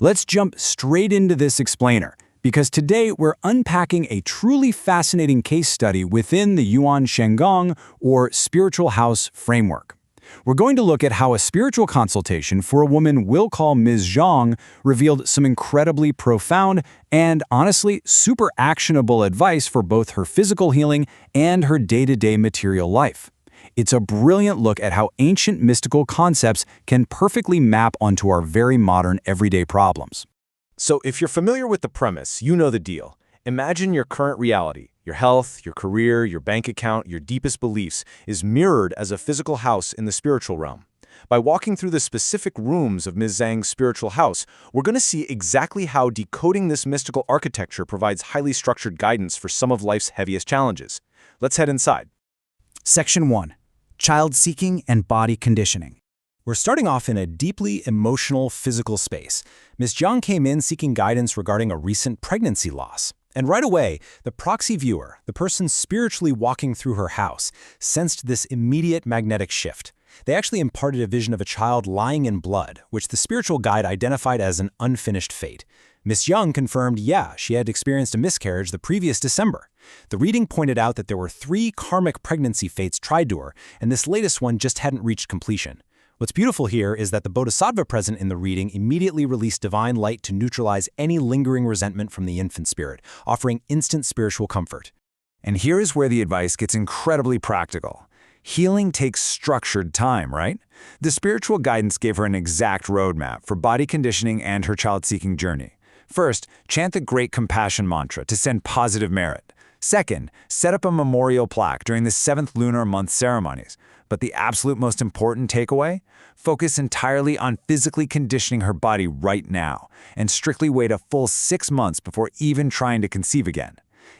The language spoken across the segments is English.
Let's jump straight into this explainer, because today we're unpacking a truly fascinating case study within the Yuan Shen Gong, or spiritual house framework. We're going to look at how a spiritual consultation for a woman we'll call Ms. Zhang revealed some incredibly profound and, honestly, super actionable advice for both her physical healing and her day-to-day material life. It's a brilliant look at how ancient mystical concepts can perfectly map onto our very modern everyday problems. So if you're familiar with the premise, you know the deal. Imagine your current reality, your health, your career, your bank account, your deepest beliefs, is mirrored as a physical house in the spiritual realm. By walking through the specific rooms of Ms. Zhang's spiritual house, we're going to see exactly how decoding this mystical architecture provides highly structured guidance for some of life's heaviest challenges. Let's head inside. Section 1. Child Seeking and Body Conditioning. We're starting off in a deeply emotional, physical space. Ms. Zhang came in seeking guidance regarding a recent pregnancy loss. And right away, the proxy viewer, the person spiritually walking through her house, sensed this immediate magnetic shift. They actually imparted a vision of a child lying in blood, which the spiritual guide identified as an unfinished fate. Ms. Zhang confirmed, she had experienced a miscarriage the previous December. The reading pointed out that there were 3 karmic pregnancy fates tried to her, and this latest one just hadn't reached completion. What's beautiful here is that the bodhisattva present in the reading immediately released divine light to neutralize any lingering resentment from the infant spirit, offering instant spiritual comfort. And here is where the advice gets incredibly practical. Healing takes structured time, right? The spiritual guidance gave her an exact roadmap for body conditioning and her child-seeking journey. First, chant the Great Compassion Mantra to send positive merit. Second, set up a memorial plaque during the 7th lunar month ceremonies. But the absolute most important takeaway? Focus entirely on physically conditioning her body right now, and strictly wait a full 6 months before even trying to conceive again.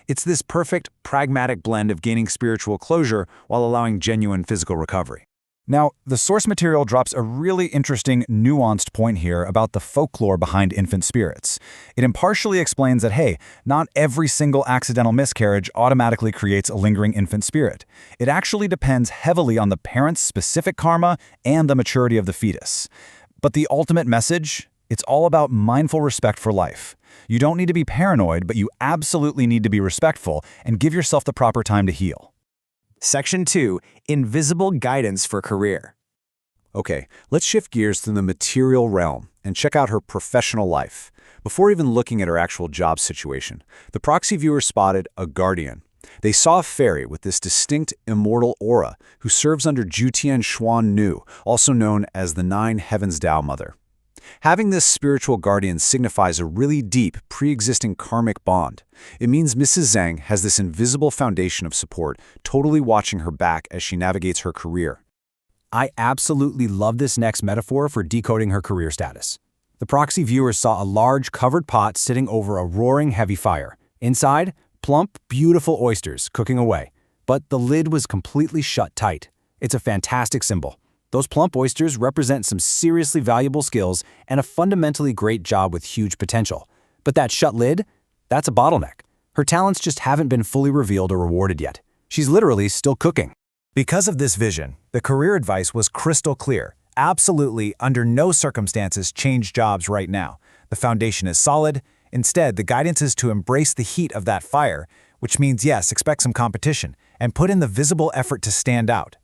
It's this perfect, pragmatic blend of gaining spiritual closure while allowing genuine physical recovery. Now, the source material drops a really interesting, nuanced point here about the folklore behind infant spirits. It impartially explains that, hey, not every single accidental miscarriage automatically creates a lingering infant spirit. It actually depends heavily on the parent's specific karma and the maturity of the fetus. But the ultimate message? It's all about mindful respect for life. You don't need to be paranoid, but you absolutely need to be respectful and give yourself the proper time to heal. Section 2. Invisible Guidance for Career. Okay, let's shift gears to the material realm and check out her professional life. Before even looking at her actual job situation, the proxy viewer spotted a guardian. They saw a fairy with this distinct immortal aura who serves under Jutian Xuan Nu, also known as the 9 Heavens Tao Mother. Having this spiritual guardian signifies a really deep, pre-existing karmic bond. It means Mrs. Zhang has this invisible foundation of support, totally watching her back as she navigates her career. I absolutely love this next metaphor for decoding her career status. The proxy viewer saw a large covered pot sitting over a roaring heavy fire. Inside, plump, beautiful oysters cooking away. But the lid was completely shut tight. It's a fantastic symbol. Those plump oysters represent some seriously valuable skills and a fundamentally great job with huge potential. But that shut lid? That's a bottleneck. Her talents just haven't been fully revealed or rewarded yet. She's literally still cooking. Because of this vision, the career advice was crystal clear. Absolutely, under no circumstances, change jobs right now. The foundation is solid. Instead, the guidance is to embrace the heat of that fire, which means, yes, expect some competition, and put in the visible effort to stand out.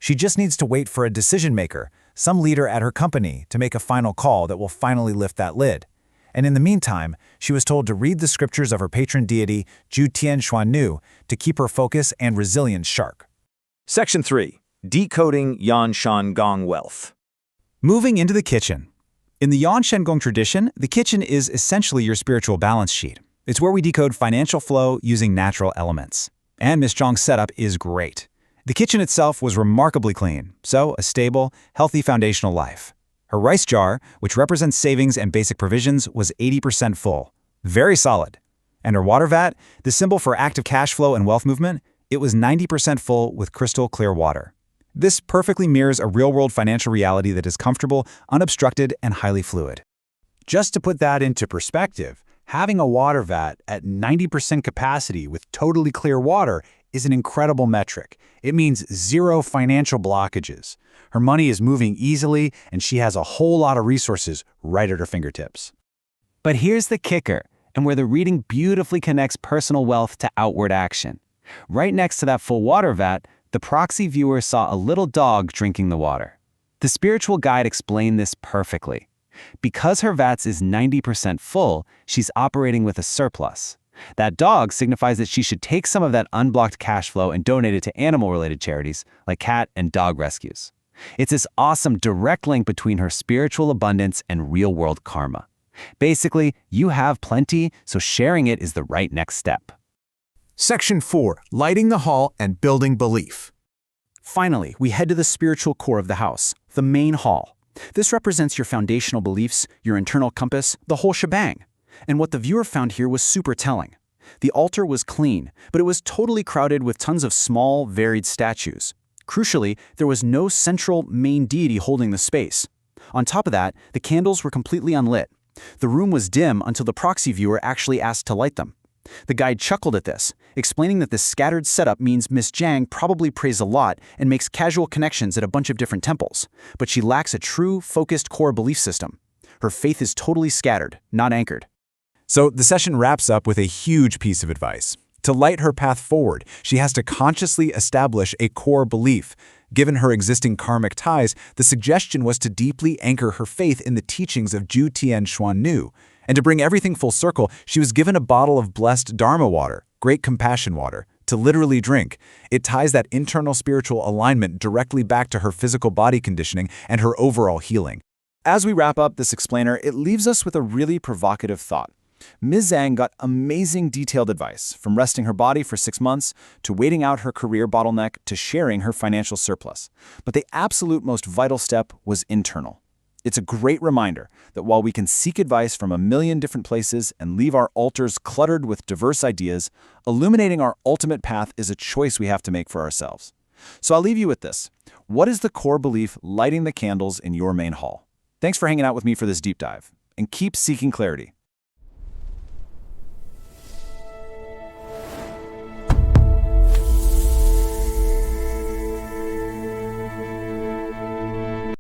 She just needs to wait for a decision maker, some leader at her company, to make a final call that will finally lift that lid. And in the meantime, she was told to read the scriptures of her patron deity, Jutian Xuan Nu, to keep her focus and resilience sharp. Section 3. Decoding Yuan Shen Gong Wealth. Moving into the kitchen. In the Yuan Shen Gong tradition, the kitchen is essentially your spiritual balance sheet. It's where we decode financial flow using natural elements. And Ms. Zhang's setup is great. The kitchen itself was remarkably clean, so a stable, healthy foundational life. Her rice jar, which represents savings and basic provisions, was 80% full. Very solid. And her water vat, the symbol for active cash flow and wealth movement, it was 90% full with crystal clear water. This perfectly mirrors a real-world financial reality that is comfortable, unobstructed, and highly fluid. Just to put that into perspective, having a water vat at 90% capacity with totally clear water is an incredible metric. It means 0 financial blockages. Her money is moving easily, and she has a whole lot of resources right at her fingertips. But here's the kicker, and where the reading beautifully connects personal wealth to outward action. Right next to that full water vat, the proxy viewer saw a little dog drinking the water. The spiritual guide explained this perfectly. Because her vats is 90% full, she's operating with a surplus. That dog signifies that she should take some of that unblocked cash flow and donate it to animal-related charities like cat and dog rescues. It's this awesome direct link between her spiritual abundance and real-world karma. Basically, you have plenty, so sharing it is the right next step. Section 4. Lighting the hall and building belief. Finally, we head to the spiritual core of the house, the main hall. This represents your foundational beliefs, your internal compass, the whole shebang. And what the viewer found here was super telling. The altar was clean, but it was totally crowded with tons of small, varied statues. Crucially, there was no central main deity holding the space. On top of that, the candles were completely unlit. The room was dim until the proxy viewer actually asked to light them. The guide chuckled at this, explaining that this scattered setup means Miss Chang probably prays a lot and makes casual connections at a bunch of different temples, but she lacks a true, focused core belief system. Her faith is totally scattered, not anchored. So the session wraps up with a huge piece of advice. To light her path forward, she has to consciously establish a core belief. Given her existing karmic ties, the suggestion was to deeply anchor her faith in the teachings of Zhu Tian Xuan Nu. And to bring everything full circle, she was given a bottle of blessed Dharma water, great compassion water, to literally drink. It ties that internal spiritual alignment directly back to her physical body conditioning and her overall healing. As we wrap up this explainer, it leaves us with a really provocative thought. Ms. Zhang got amazing detailed advice, from resting her body for 6 months, to waiting out her career bottleneck, to sharing her financial surplus. But the absolute most vital step was internal. It's a great reminder that while we can seek advice from a million different places and leave our altars cluttered with diverse ideas, illuminating our ultimate path is a choice we have to make for ourselves. So I'll leave you with this. What is the core belief lighting the candles in your main hall? Thanks for hanging out with me for this deep dive, and keep seeking clarity.